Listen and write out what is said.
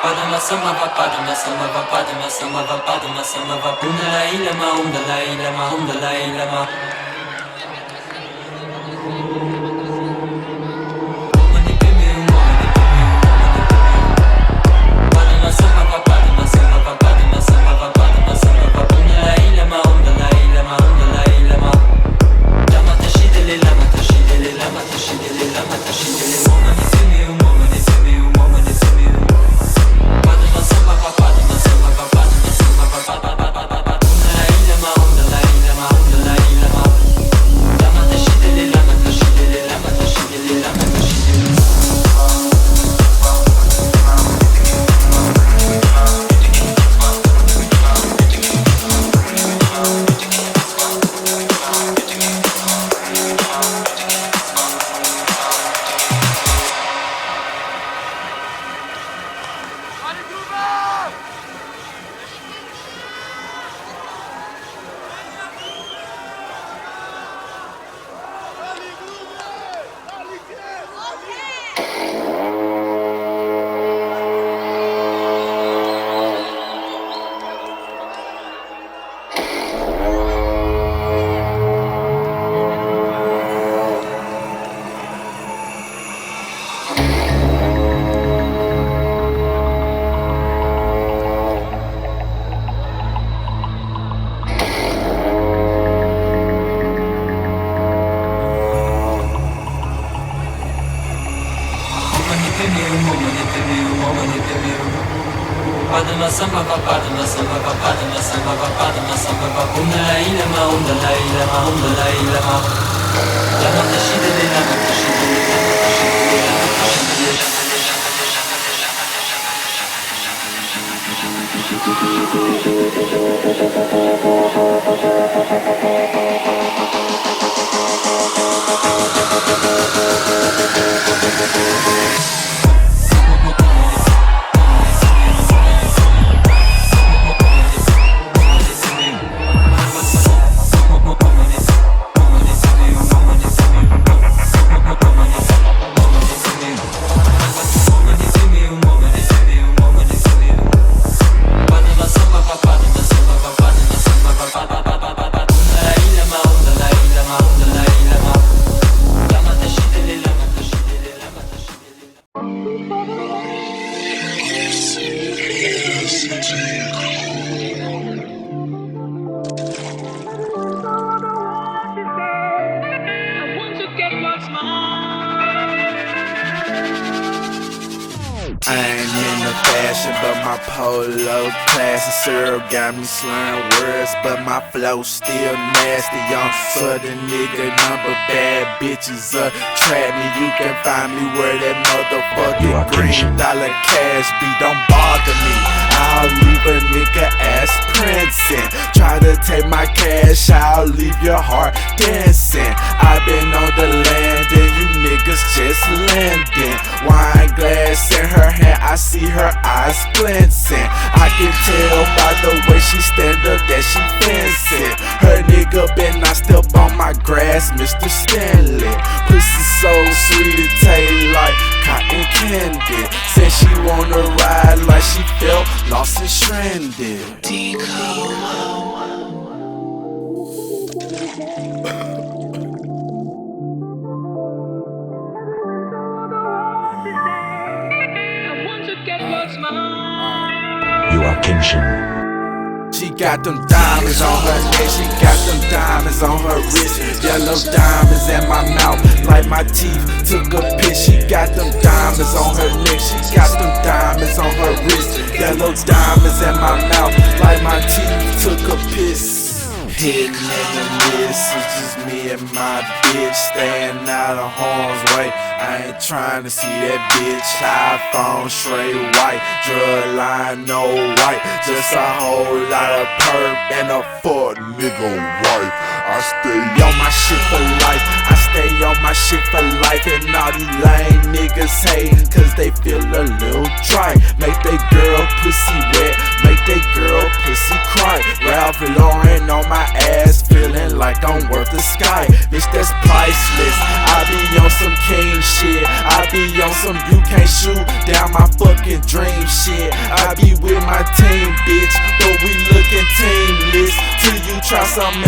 Padma samava padma samava padma samava padma samava undala ilama undala ilama undala ilama padma samava padma samava padma samava padma samava undala ilama undala ilama undala ilama lama tashidele lama tashidele lama tashidele lama tashidele momani semi momani semi momani semi Padma samava padma samava padma samava padma samava undala ilama undala ilama undala ilama lama tashidele lama tashidele lama tashidele lama tashidele I ain't into fashion, but my polo classic syrup got me slurring words, but my flow still nasty. Young southern nigga, number bad bitches attract me. You can find me where that motherfucking green dollar cash be. Don't bother me, I'll leave a nigga ass prancing. Try to take my cash, I'll leave your heart dancing. I've been on the land and you niggas just landing. Wine glass in her hand, I see her eyes glancing. I can tell by the way she stand up that she fancy. Her nigga been I step on my grass, Mr. Stanley. Pussy so sweet it taste like cotton candy. Said she wanna ride like she felt lost and stranded. You are Kenshin. She got them diamonds on her neck, she got them diamonds on her wrist. Yellow diamonds in my mouth, like my teeth took a piss. She got them diamonds on her neck, she got them diamonds on her wrist. Yellow diamonds in my mouth, like my teeth took a piss. Hitting in the miss, it's just me and my bitch staying out of harm's way. I ain't trying to see that bitch. iPhone straight white, drug line no white, just a whole lot of perp and a fuck nigga wife. I stay on my shit for life, I stay on my shit for life. And all these lame niggas hating cause they feel a little dry. Make they girl pussy wet, make they girl pussy cry. Ralph Lauren on my ass, feeling like I'm worth the sky. Bitch, that's priceless. I be on some king shit, I be on some you can't shoot down my fucking dream shit. I be with my team, bitch, but we looking teamless till you try something